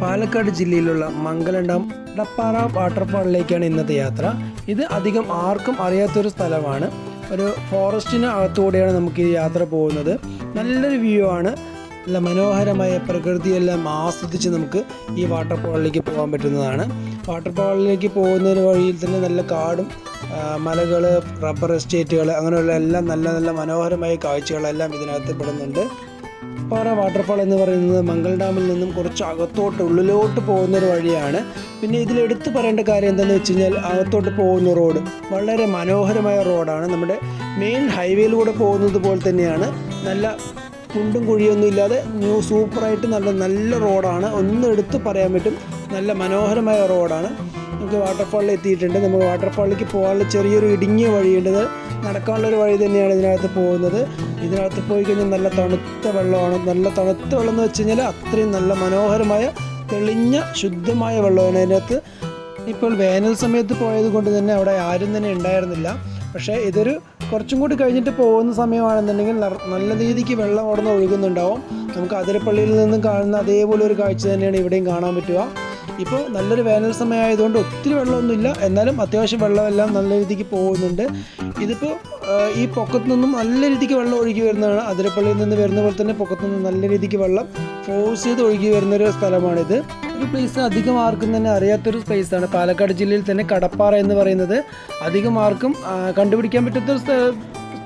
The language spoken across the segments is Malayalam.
പാലക്കാട് ജില്ലയിലുള്ള മംഗലം ഡാം കടപ്പാറ വാട്ടർഫാളിലേക്കാണ് ഇന്നത്തെ യാത്ര. ഇത് അധികം ആർക്കും അറിയാത്തൊരു സ്ഥലമാണ്. ഒരു ഫോറസ്റ്റിന് അകത്തൂടെയാണ് നമുക്ക് ഈ യാത്ര പോകുന്നത്. നല്ലൊരു വ്യൂ ആണ്. നല്ല മനോഹരമായ പ്രകൃതിയെല്ലാം ആസ്വദിച്ച് നമുക്ക് ഈ വാട്ടർഫാളിലേക്ക് പോകാൻ പറ്റുന്നതാണ്. വാട്ടർഫാളിലേക്ക് പോകുന്നതിന് വഴിയിൽ തന്നെ നല്ല കാടും മലകൾ, റബ്ബർ എസ്റ്റേറ്റുകൾ, അങ്ങനെയുള്ള എല്ലാം നല്ല നല്ല മനോഹരമായ കാഴ്ചകളെല്ലാം ഇതിനകത്ത് പെടുന്നുണ്ട്. കടപ്പാറ വാട്ടർഫാൾ എന്ന് പറയുന്നത് മംഗലം ഡാമിൽ നിന്നും കുറച്ച് അകത്തോട്ട് ഉള്ളിലോട്ട് പോകുന്നൊരു വഴിയാണ്. പിന്നെ ഇതിലെടുത്ത് പറയേണ്ട കാര്യം എന്താണെന്ന് വെച്ച് കഴിഞ്ഞാൽ അകത്തോട്ട് പോകുന്ന റോഡ് വളരെ മനോഹരമായ റോഡാണ്. നമ്മുടെ മെയിൻ ഹൈവേയിലൂടെ പോകുന്നത് പോലെ തന്നെയാണ്. നല്ല കുണ്ടും കുഴിയൊന്നും ഇല്ലാതെ സൂപ്പറായിട്ട് നല്ല റോഡാണ്. ഒന്നും എടുത്ത് പറയാൻ പറ്റും. നല്ല മനോഹരമായ റോഡാണ്. നമുക്ക് വാട്ടർഫാളിൽ എത്തിയിട്ടുണ്ട്. നമുക്ക് വാട്ടർഫാളിലേക്ക് പോകാനുള്ള ചെറിയൊരു ഇടുങ്ങിയ വഴിയുണ്ട്. നടക്കാനുള്ളൊരു വഴി തന്നെയാണ് ഇതിനകത്ത് പോകുന്നത്. ഇതിനകത്ത് പോയി കഴിഞ്ഞാൽ നല്ല തണുത്ത വെള്ളമാണ്. നല്ല തണുത്ത വെള്ളം എന്ന് വെച്ച് കഴിഞ്ഞാൽ അത്രയും നല്ല മനോഹരമായ തെളിഞ്ഞ ശുദ്ധമായ വെള്ളമാണ് അതിനകത്ത്. ഇപ്പോൾ വേനൽ സമയത്ത് പോയത് കൊണ്ട് തന്നെ അവിടെ ആരും തന്നെ ഉണ്ടായിരുന്നില്ല. പക്ഷേ ഇതൊരു കുറച്ചും കൂടി കഴിഞ്ഞിട്ട് പോകുന്ന സമയമാണെന്നുണ്ടെങ്കിൽ നല്ല രീതിക്ക് വെള്ളം അവിടെ നിന്ന് ഒഴുകുന്നുണ്ടാവും. നമുക്ക് അതിരപ്പള്ളിയിൽ നിന്നും കാണുന്ന അതേപോലെ ഒരു കാഴ്ച തന്നെയാണ് ഇവിടെയും കാണാൻ പറ്റുക. ഇപ്പോൾ നല്ലൊരു വേനൽ സമയമായതുകൊണ്ട് ഒത്തിരി വെള്ളമൊന്നുമില്ല, എന്നാലും അത്യാവശ്യം വെള്ളമെല്ലാം നല്ല രീതിക്ക് പോകുന്നുണ്ട്. ഇതിപ്പോൾ ഈ പൊക്കത്തു നിന്നും നല്ല രീതിക്ക് വെള്ളം ഒഴുകി വരുന്നതാണ്. അതിരപ്പള്ളിയിൽ നിന്ന് വരുന്ന പോലെ തന്നെ പൊക്കത്തു നിന്ന് നല്ല രീതിക്ക് വെള്ളം ഫോഴ്സ് ചെയ്ത് ഒഴുകി വരുന്നൊരു സ്ഥലമാണിത്. ഒരു പ്ലേസ് അധികം ആർക്കും തന്നെ അറിയാത്തൊരു പ്ലേസാണ്. പാലക്കാട് ജില്ലയിൽ തന്നെ കടപ്പാറ എന്ന് പറയുന്നത് അധികം ആർക്കും കണ്ടുപിടിക്കാൻ പറ്റാത്തൊരു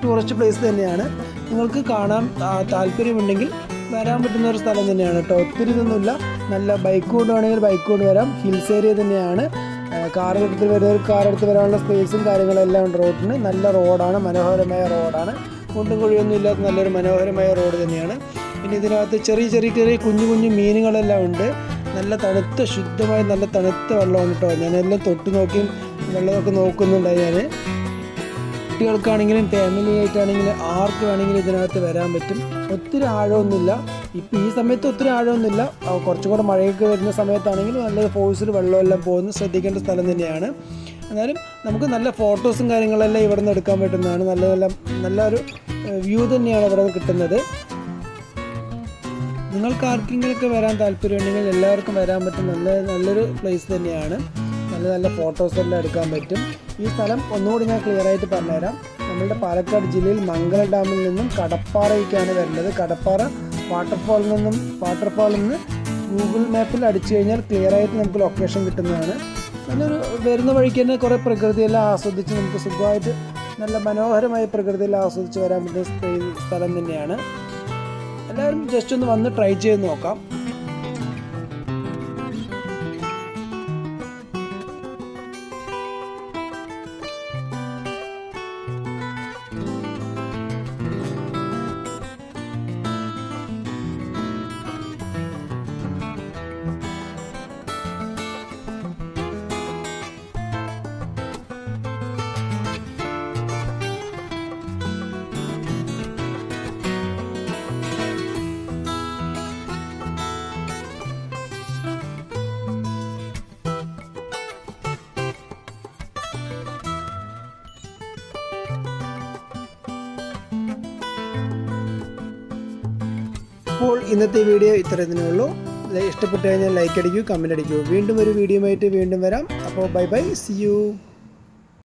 ടൂറിസ്റ്റ് പ്ലേസ് തന്നെയാണ്. നിങ്ങൾക്ക് കാണാൻ താല്പര്യമുണ്ടെങ്കിൽ വരാൻ പറ്റുന്ന ഒരു സ്ഥലം തന്നെയാണ് കേട്ടോ. ഒത്തിരി ഇതൊന്നുമില്ല. നല്ല ബൈക്ക് കൊണ്ട് വേണമെങ്കിൽ ബൈക്ക് കൊണ്ട് വരാം. ഹിൽസ് ഏരിയ തന്നെയാണ്. കാറെടുത്ത് വരാനുള്ള സ്പേസും കാര്യങ്ങളെല്ലാം ഉണ്ട് റോഡിന്. നല്ല റോഡാണ്, മനോഹരമായ റോഡാണ്. കുണ്ടും കുഴിയൊന്നും ഇല്ലാത്ത നല്ലൊരു മനോഹരമായ റോഡ് തന്നെയാണ്. പിന്നെ ഇതിനകത്ത് ചെറിയ കുഞ്ഞു മീനുകളെല്ലാം ഉണ്ട്. നല്ല തണുത്ത ശുദ്ധമായ നല്ല തണുത്ത വെള്ളമാണ് കേട്ടോ. ഞാനെല്ലാം തൊട്ട് നോക്കിയും വെള്ളമൊക്കെ നോക്കുന്നുണ്ടായി ഞാൻ. കുട്ടികൾക്കാണെങ്കിലും ഫാമിലി ആയിട്ടാണെങ്കിലും ആർക്ക് വേണമെങ്കിലും ഇതിനകത്ത് വരാൻ പറ്റും. ഒത്തിരി ആഴമൊന്നുമില്ല. ഇപ്പം ഈ സമയത്ത് ഒത്തിരി ആഴമൊന്നുമില്ല. കുറച്ചും കൂടെ മഴയൊക്കെ വരുന്ന സമയത്താണെങ്കിൽ നല്ല ഫോഴ്സിൽ വെള്ളമെല്ലാം പോകുന്നു. ശ്രദ്ധിക്കേണ്ട സ്ഥലം തന്നെയാണ്. എന്നാലും നമുക്ക് നല്ല ഫോട്ടോസും കാര്യങ്ങളെല്ലാം ഇവിടെ നിന്ന് എടുക്കാൻ പറ്റുന്നതാണ്. നല്ലൊരു വ്യൂ തന്നെയാണ് ഇവിടെ കിട്ടുന്നത്. നിങ്ങൾക്ക് ആർക്കെങ്കിലുമൊക്കെ വരാൻ താല്പര്യമുണ്ടെങ്കിൽ എല്ലാവർക്കും വരാൻ പറ്റും. നല്ലൊരു പ്ലേസ് തന്നെയാണ്. നല്ല ഫോട്ടോസെല്ലാം എടുക്കാൻ പറ്റും. ഈ സ്ഥലം ഒന്നുകൂടി ഞാൻ ക്ലിയർ ആയിട്ട് പറഞ്ഞുതരാം. നമ്മളുടെ പാലക്കാട് ജില്ലയിൽ മംഗലം ഡാമിൽ നിന്നും കടപ്പാറയ്ക്കാണ് വരുന്നത്. കടപ്പാറ വാട്ടർഫാളിൽ നിന്ന് ഗൂഗിൾ മാപ്പിൽ അടിച്ചു കഴിഞ്ഞാൽ ക്ലിയർ ആയിട്ട് നമുക്ക് ലൊക്കേഷൻ കിട്ടുന്നതാണ്. നല്ലൊരു വരുന്ന വഴിക്ക് തന്നെ കുറേ പ്രകൃതിയെല്ലാം ആസ്വദിച്ച് നമുക്ക് സുഖമായിട്ട് നല്ല മനോഹരമായ പ്രകൃതിയെല്ലാം ആസ്വദിച്ച് വരാൻ പറ്റുന്ന സ്ഥലം തന്നെയാണ്. എല്ലാവരും ജസ്റ്റ് ഒന്ന് വന്ന് ട്രൈ ചെയ്ത് നോക്കാം. അപ്പോൾ ഇന്നത്തെ വീഡിയോ ഇത്രയേ ഉള്ളൂ. ഇഷ്ടപ്പെട്ട് കഴിഞ്ഞാൽ ലൈക്ക് അടിക്കൂ, കമൻറ്റ് അടിക്കൂ. വീണ്ടും ഒരു വീഡിയോ ആയിട്ട് വീണ്ടും വരാം. അപ്പോൾ ബൈ, സീ യു.